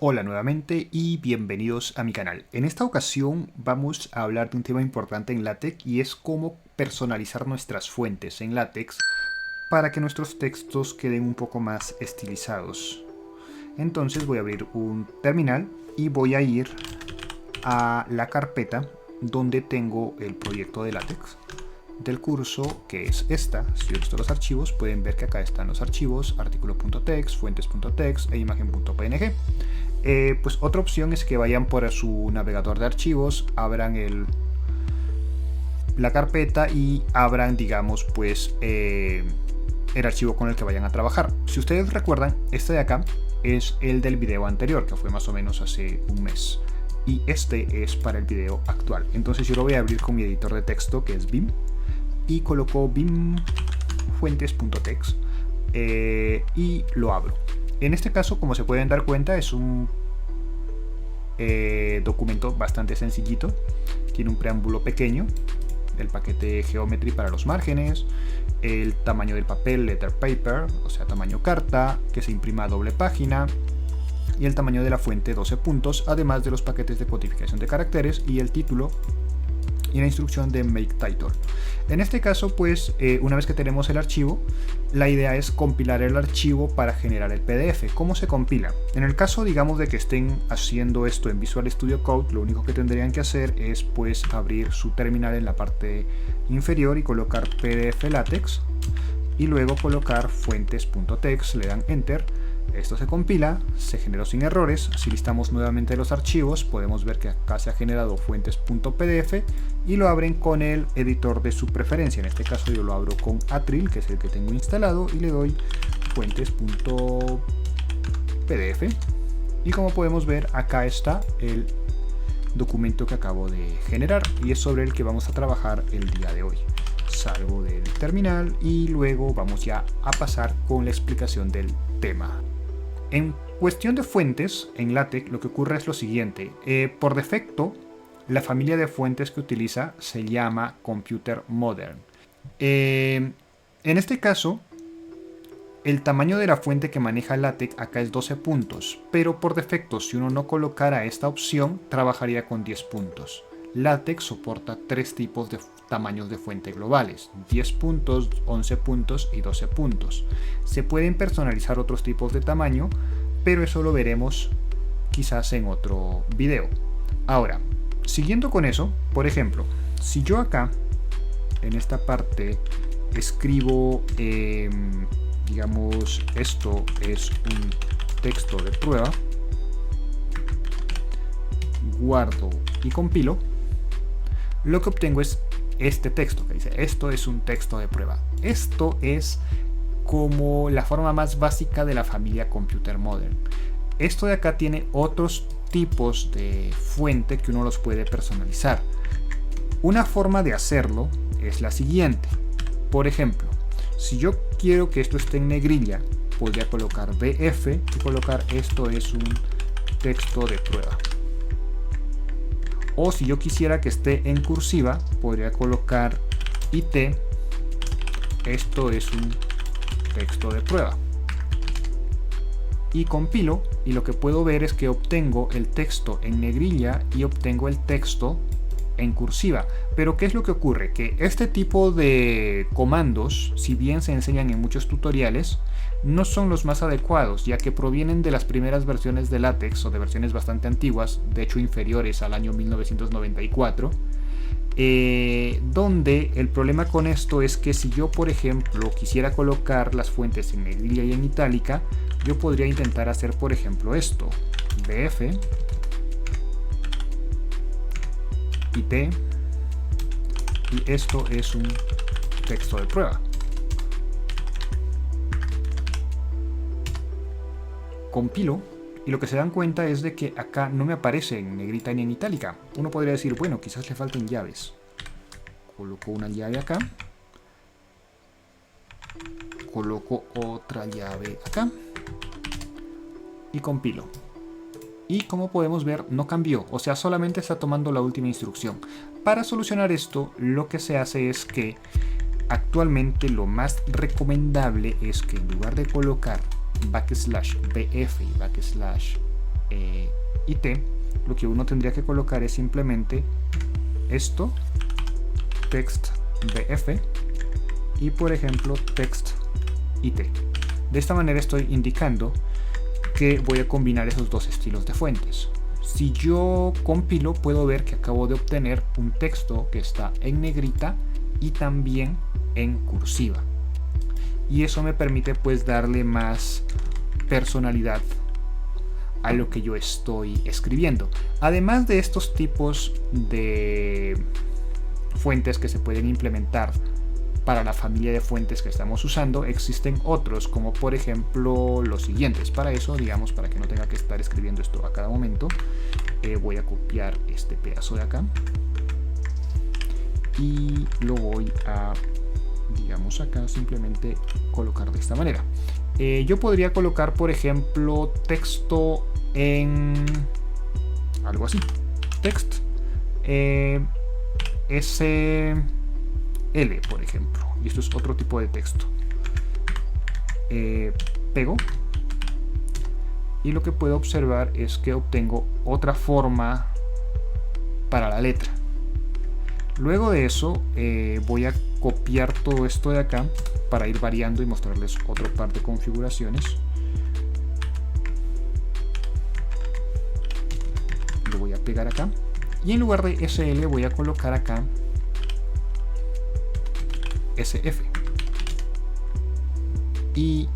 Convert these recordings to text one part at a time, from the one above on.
Hola nuevamente y bienvenidos a mi canal. En esta ocasión vamos a hablar de un tema importante en LaTeX y es cómo personalizar nuestras fuentes en LaTeX para que nuestros textos queden un poco más estilizados. Entonces voy a abrir un terminal y voy a ir a la carpeta donde tengo el proyecto de LaTeX del curso, que es esta. Si yo listo los archivos, pueden ver que acá están los archivos: artículo.txt, fuentes.txt e imagen.png. Pues otra opción es que vayan por su navegador de archivos, abran la carpeta y abran, digamos, pues el archivo con el que vayan a trabajar. Si ustedes recuerdan, este de acá es el del video anterior, que fue más o menos hace un mes, y este es para el video actual. Entonces yo lo voy a abrir con mi editor de texto, que es Vim, y coloco Vim fuentes.txt y lo abro. En este caso, como se pueden dar cuenta, es un documento bastante sencillito. Tiene un preámbulo pequeño, el paquete Geometry para los márgenes, el tamaño del papel, letter paper, o sea tamaño carta, que se imprima a doble página, y el tamaño de la fuente 12 puntos, además de los paquetes de codificación de caracteres y el título y la instrucción de Make Title. En este caso, pues una vez que tenemos el archivo, la idea es compilar el archivo para generar el PDF. ¿Cómo se compila? En el caso, digamos, de que estén haciendo esto en Visual Studio Code, lo único que tendrían que hacer es pues abrir su terminal en la parte inferior y colocar PDF LaTeX y luego colocar fuentes.txt, le dan Enter. Esto se compila, se generó sin errores. Si listamos nuevamente los archivos, podemos ver que acá se ha generado fuentes.pdf y lo abren con el editor de su preferencia. En este caso yo lo abro con Atril, que es el que tengo instalado, y le doy fuentes.pdf. Y como podemos ver, acá está el documento que acabo de generar y es sobre el que vamos a trabajar el día de hoy. Salgo del terminal y luego vamos ya a pasar con la explicación del tema. En cuestión de fuentes, en LaTeX lo que ocurre es lo siguiente. Por defecto, la familia de fuentes que utiliza se llama Computer Modern. En este caso, el tamaño de la fuente que maneja LaTeX acá es 12 puntos, pero por defecto, si uno no colocara esta opción, trabajaría con 10 puntos. LaTeX soporta tres tipos de tamaños de fuente globales: 10 puntos, 11 puntos y 12 puntos. Se pueden personalizar otros tipos de tamaño, pero eso lo veremos quizás en otro video. Ahora, siguiendo con eso, por ejemplo, si yo acá en esta parte escribo, digamos, esto es un texto de prueba, guardo y compilo, lo que obtengo es este texto que dice: esto es un texto de prueba. Esto es como la forma más básica de la familia Computer Modern. Esto de acá tiene otros tipos de fuente que uno los puede personalizar. Una forma de hacerlo es la siguiente. Por ejemplo, si yo quiero que esto esté en negrilla, podría colocar BF y colocar esto es un texto de prueba. O si yo quisiera que esté en cursiva, podría colocar IT, esto es un texto de prueba. Y compilo, y lo que puedo ver es que obtengo el texto en negrilla y obtengo el texto en cursiva. Pero ¿qué es lo que ocurre? Que este tipo de comandos, si bien se enseñan en muchos tutoriales, no son los más adecuados, ya que provienen de las primeras versiones de LaTeX o de versiones bastante antiguas, de hecho inferiores al año 1994, donde el problema con esto es que si yo, por ejemplo, quisiera colocar las fuentes en negrilla y en itálica, yo podría intentar hacer, por ejemplo, esto: BF, IT, y esto es un texto de prueba. Compilo y lo que se dan cuenta es de que acá no me aparece en negrita ni en itálica. Uno podría decir, bueno, quizás le falten llaves. Coloco una llave acá, coloco otra llave acá y compilo. Y como podemos ver, no cambió, o sea, solamente está tomando la última instrucción. Para solucionar esto, lo que se hace es que actualmente lo más recomendable es que en lugar de colocar /bf y y T, lo que uno tendría que colocar es simplemente esto, text BF, y por ejemplo text IT. De esta manera estoy indicando que voy a combinar esos dos estilos de fuentes. Si yo compilo, puedo ver que acabo de obtener un texto que está en negrita y también en cursiva, y eso me permite pues darle más personalidad a lo que yo estoy escribiendo. Además de estos tipos de fuentes que se pueden implementar para la familia de fuentes que estamos usando, existen otros, como por ejemplo los siguientes. Para eso, digamos, para que no tenga que estar escribiendo esto a cada momento, voy a copiar este pedazo de acá y lo voy a, digamos, acá simplemente colocar de esta manera. Yo podría colocar, por ejemplo, texto en algo así, text SL, por ejemplo, y esto es otro tipo de texto. Pego, y lo que puedo observar es que obtengo otra forma para la letra. Luego de eso voy a copiar todo esto de acá para ir variando y mostrarles otro par de configuraciones. Lo voy a pegar acá y en lugar de SL voy a colocar acá SF y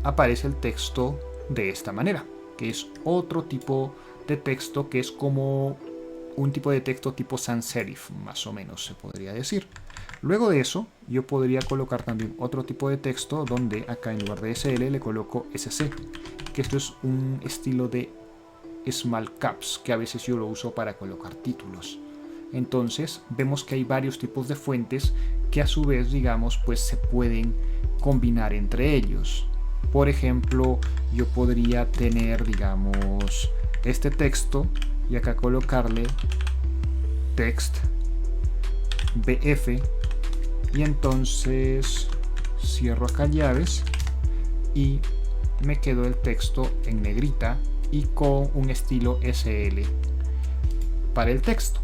aparece el texto de esta manera, que es otro tipo de texto, que es como un tipo de texto tipo sans serif, más o menos se podría decir. Luego de eso yo podría colocar también otro tipo de texto, donde acá en lugar de SL le coloco SC, que esto es un estilo de small caps que a veces yo lo uso para colocar títulos. Entonces vemos que hay varios tipos de fuentes que a su vez, digamos, pues se pueden combinar entre ellos. Por ejemplo, yo podría tener, digamos, este texto y acá colocarle text BF, y entonces cierro acá llaves y me quedo el texto en negrita y con un estilo SL para el texto.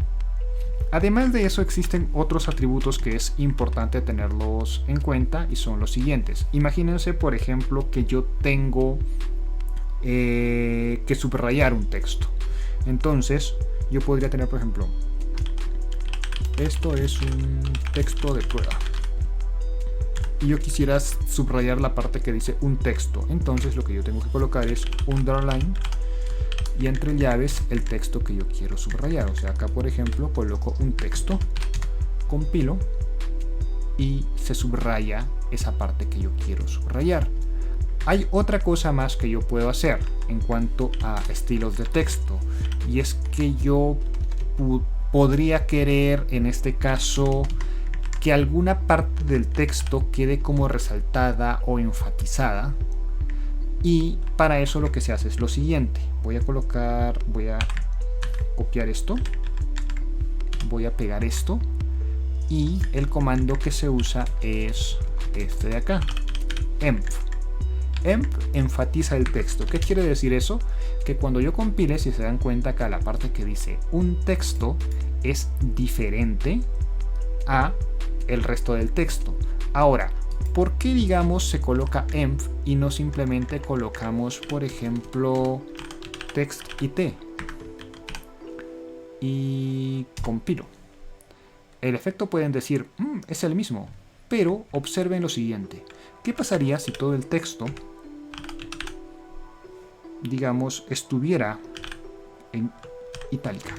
Además de eso, existen otros atributos que es importante tenerlos en cuenta, y son los siguientes. Imagínense, por ejemplo, que yo tengo que subrayar un texto. Entonces yo podría tener, por ejemplo, esto es un texto de prueba y yo quisiera subrayar la parte que dice un texto. Entonces lo que yo tengo que colocar es underline y entre llaves el texto que yo quiero subrayar. O sea, acá por ejemplo coloco un texto, compilo y se subraya esa parte que yo quiero subrayar. Hay otra cosa más que yo puedo hacer en cuanto a estilos de texto, y es que yo podría querer, en este caso, que alguna parte del texto quede como resaltada o enfatizada, y para eso lo que se hace es lo siguiente. Voy a copiar esto, voy a pegar esto, y el comando que se usa es este de acá, emp. Emp enfatiza el texto. ¿Qué quiere decir eso? Que cuando yo compile, si se dan cuenta, acá la parte que dice un texto es diferente a el resto del texto. Ahora, ¿por qué, digamos, se coloca emp y no simplemente colocamos, por ejemplo, text IT? Y compilo. El efecto pueden decir, es el mismo, pero observen lo siguiente. ¿Qué pasaría si todo el texto, digamos, estuviera en itálica?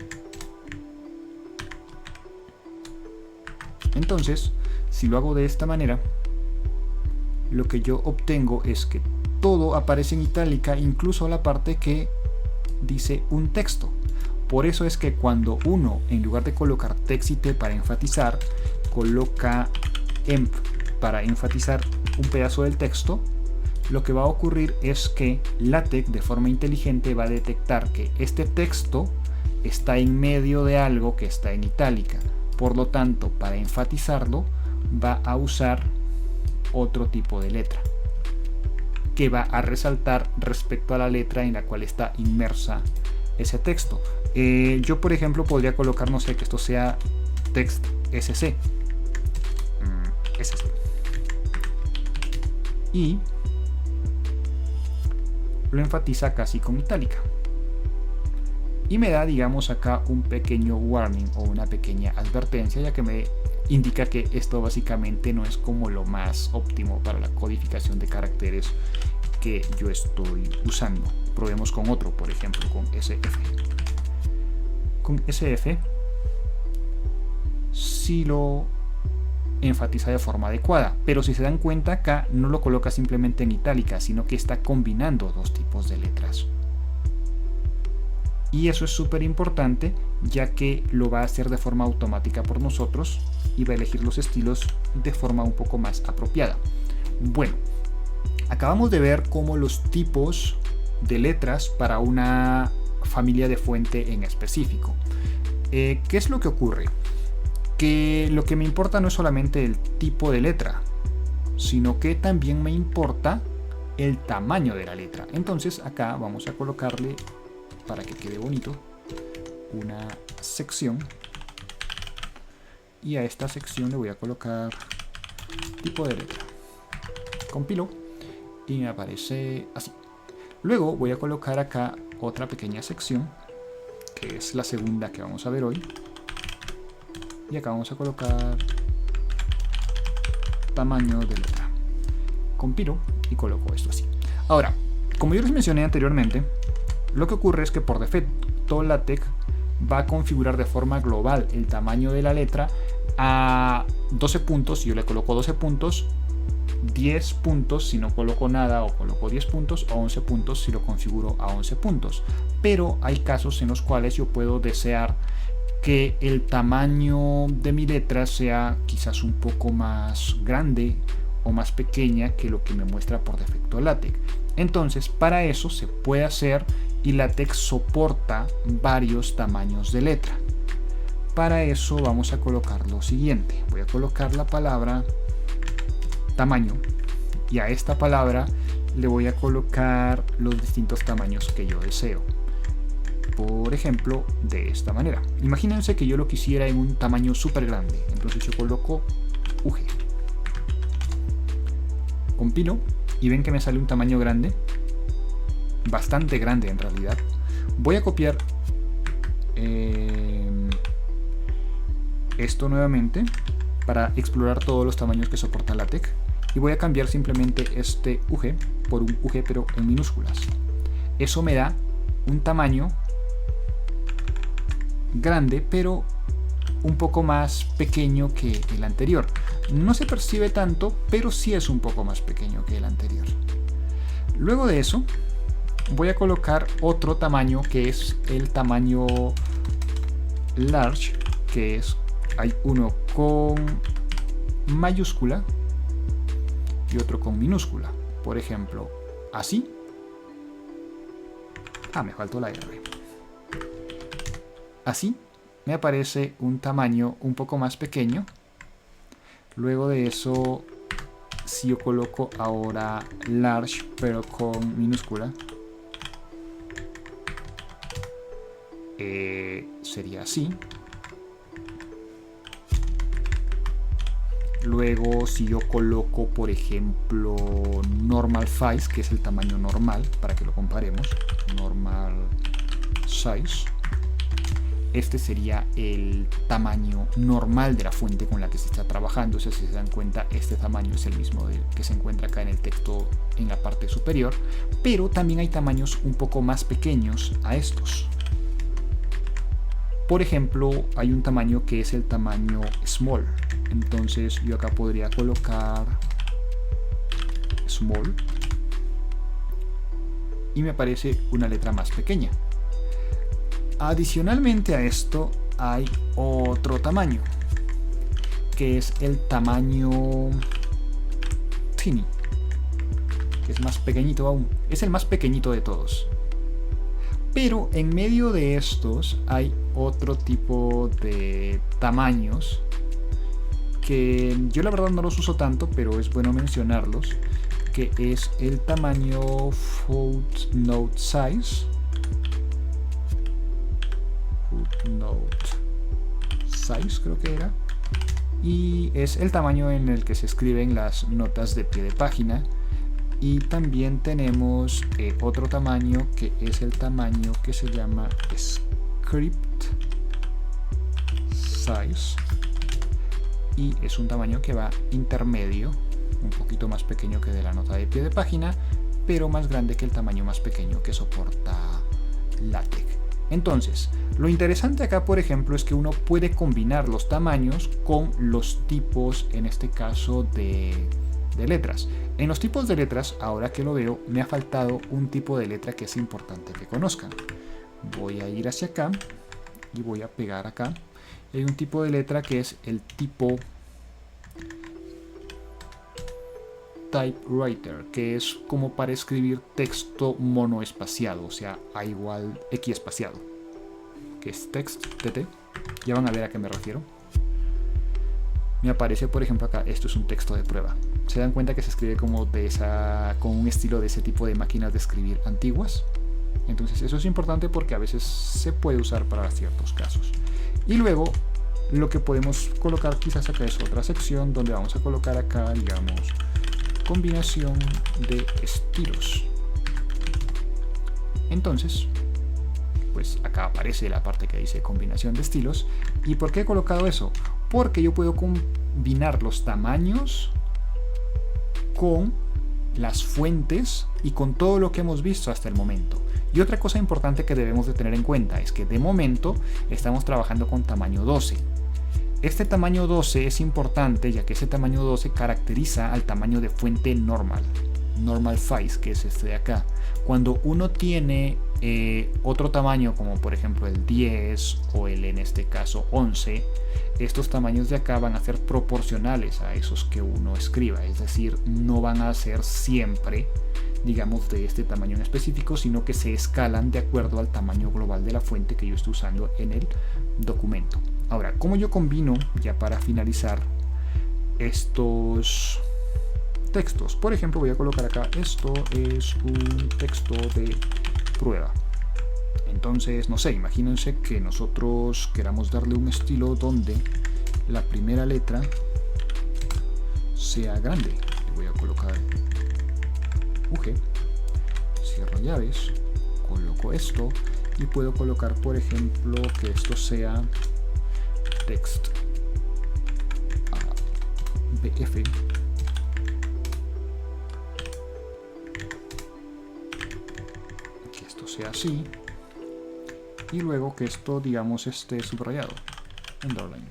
Entonces, si lo hago de esta manera, lo que yo obtengo es que todo aparece en itálica, incluso la parte que dice un texto. Por eso es que cuando uno, en lugar de colocar text IT para enfatizar, coloca emp para enfatizar un pedazo del texto, lo que va a ocurrir es que LaTeX de forma inteligente va a detectar que este texto está en medio de algo que está en itálica. Por lo tanto, para enfatizarlo va a usar otro tipo de letra. que va a resaltar respecto a la letra en la cual está inmersa ese texto. Yo, por ejemplo, podría colocar, no sé, que esto sea text SC. SC. Y lo enfatiza casi con itálica. Y me da, digamos, acá un pequeño warning o una pequeña advertencia, ya que me indica que esto básicamente no es como lo más óptimo para la codificación de caracteres que yo estoy usando. Probemos con otro, por ejemplo, con SF. Con SF, si lo enfatiza de forma adecuada, pero si se dan cuenta acá no lo coloca simplemente en itálica, sino que está combinando dos tipos de letras. Y eso es súper importante, ya que lo va a hacer de forma automática por nosotros y va a elegir los estilos de forma un poco más apropiada. Bueno, acabamos de ver cómo los tipos de letras para una familia de fuente en específico. ¿Qué es lo que ocurre? Que lo que me importa no es solamente el tipo de letra, sino que también me importa el tamaño de la letra. Entonces acá vamos a colocarle, para que quede bonito, una sección, y a esta sección le voy a colocar tipo de letra. Compilo y me aparece así. Luego voy a colocar acá otra pequeña sección, que es la segunda que vamos a ver hoy, y acá vamos a colocar tamaño de letra. Compilo y coloco esto así. Ahora, como yo les mencioné anteriormente, lo que ocurre es que por defecto LaTeX va a configurar de forma global el tamaño de la letra a 12 puntos. Si yo le coloco 12 puntos, 10 puntos si no coloco nada, o coloco 10 puntos, o 11 puntos si lo configuro a 11 puntos. Pero hay casos en los cuales yo puedo desear que el tamaño de mi letra sea quizás un poco más grande o más pequeña que lo que me muestra por defecto LaTeX. Entonces, para eso se puede hacer, y LaTeX soporta varios tamaños de letra. Para eso vamos a colocar lo siguiente. Voy a colocar la palabra tamaño, y a esta palabra le voy a colocar los distintos tamaños que yo deseo. Por ejemplo, de esta manera. Imagínense que yo lo quisiera en un tamaño súper grande. Entonces yo coloco UG. Compilo y ven que me sale un tamaño grande. Bastante grande en realidad. Voy a copiar esto nuevamente para explorar todos los tamaños que soporta LaTeX. Y voy a cambiar simplemente este UG por un UG pero en minúsculas. Eso me da un tamaño grande, pero un poco más pequeño que el anterior. No se percibe tanto, pero sí es un poco más pequeño que el anterior. Luego de eso, voy a colocar otro tamaño, que es el tamaño large, que es, hay uno con mayúscula y otro con minúscula. Por ejemplo, así. Me faltó la R. Así me aparece un tamaño un poco más pequeño. Luego de eso, si yo coloco ahora large pero con minúscula, sería así. Luego, si yo coloco, por ejemplo, normal size, que es el tamaño normal, para que lo comparemos, normal size, este sería el tamaño normal de la fuente con la que se está trabajando. O sea, si se dan cuenta, este tamaño es el mismo que se encuentra acá en el texto en la parte superior, pero también hay tamaños un poco más pequeños a estos. Por ejemplo, hay un tamaño que es el tamaño small. Entonces yo acá podría colocar small y me aparece una letra más pequeña. Adicionalmente a esto hay otro tamaño, que es el tamaño tiny, que es más pequeñito aún. Es el más pequeñito de todos. Pero en medio de estos hay otro tipo de tamaños que yo la verdad no los uso tanto, pero es bueno mencionarlos, que es el tamaño footnote size. Footnote size creo que era. Y es el tamaño en el que se escriben las notas de pie de página. Y también tenemos otro tamaño que es el tamaño que se llama script size. Y es un tamaño que va intermedio, un poquito más pequeño que de la nota de pie de página, pero más grande que el tamaño más pequeño que soporta LaTeX. Entonces, lo interesante acá, por ejemplo, es que uno puede combinar los tamaños con los tipos, en este caso, de letras. En los tipos de letras, ahora que lo veo, me ha faltado un tipo de letra que es importante que conozcan. Voy a ir hacia acá y voy a pegar acá. Hay un tipo de letra que es el tipo typewriter, que es como para escribir texto monoespaciado, o sea, A igual X espaciado, que es text TT. Ya van a ver a qué me refiero. Me aparece, por ejemplo, acá, esto es un texto de prueba. Se dan cuenta que se escribe como con un estilo de ese tipo de máquinas de escribir antiguas. Entonces eso es importante porque a veces se puede usar para ciertos casos. Y luego lo que podemos colocar quizás acá es otra sección donde vamos a colocar acá, digamos, combinación de estilos. Entonces, pues acá aparece la parte que dice combinación de estilos. ¿Y por qué he colocado eso? Porque yo puedo combinar los tamaños con las fuentes y con todo lo que hemos visto hasta el momento. Y otra cosa importante que debemos de tener en cuenta es que de momento estamos trabajando con tamaño 12. Este tamaño 12 es importante ya que ese tamaño 12 caracteriza al tamaño de fuente normal size, que es este de acá. Cuando uno tiene otro tamaño como por ejemplo el 10 o el en este caso 11, estos tamaños de acá van a ser proporcionales a esos que uno escriba, es decir, no van a ser siempre, digamos, de este tamaño en específico, sino que se escalan de acuerdo al tamaño global de la fuente que yo estoy usando en el documento. Ahora, ¿cómo yo combino, ya para finalizar, estos textos? Por ejemplo, voy a colocar acá, esto es un texto de prueba. Entonces, no sé, imagínense que nosotros queramos darle un estilo donde la primera letra sea grande. Le voy a colocar UG, cierro llaves, coloco esto y puedo colocar, por ejemplo, que esto sea text BF. Que esto sea así. Y luego que esto, digamos, esté subrayado, underline.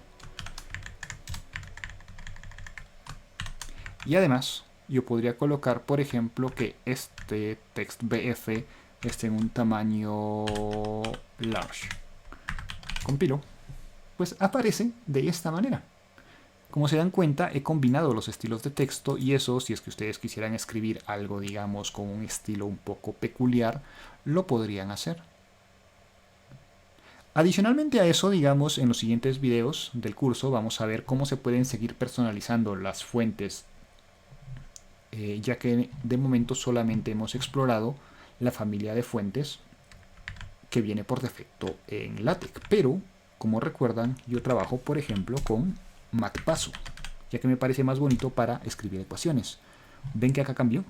Y además, yo podría colocar, por ejemplo, que este text BF esté en un tamaño large. Compilo, pues aparece de esta manera. Como se dan cuenta, he combinado los estilos de texto y eso, si es que ustedes quisieran escribir algo, digamos, con un estilo un poco peculiar, lo podrían hacer. Adicionalmente a eso, digamos, en los siguientes videos del curso vamos a ver cómo se pueden seguir personalizando las fuentes, ya que de momento solamente hemos explorado la familia de fuentes que viene por defecto en LaTeX. Pero, como recuerdan, yo trabajo, por ejemplo, con MacPaso, ya que me parece más bonito para escribir ecuaciones. ¿Ven que acá cambió?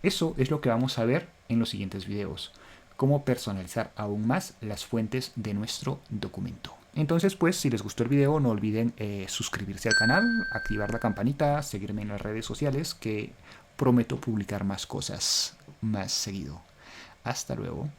Eso es lo que vamos a ver en los siguientes videos. Cómo personalizar aún más las fuentes de nuestro documento. Entonces, pues, si les gustó el video, no olviden suscribirse al canal, activar la campanita, seguirme en las redes sociales, que prometo publicar más cosas más seguido. Hasta luego.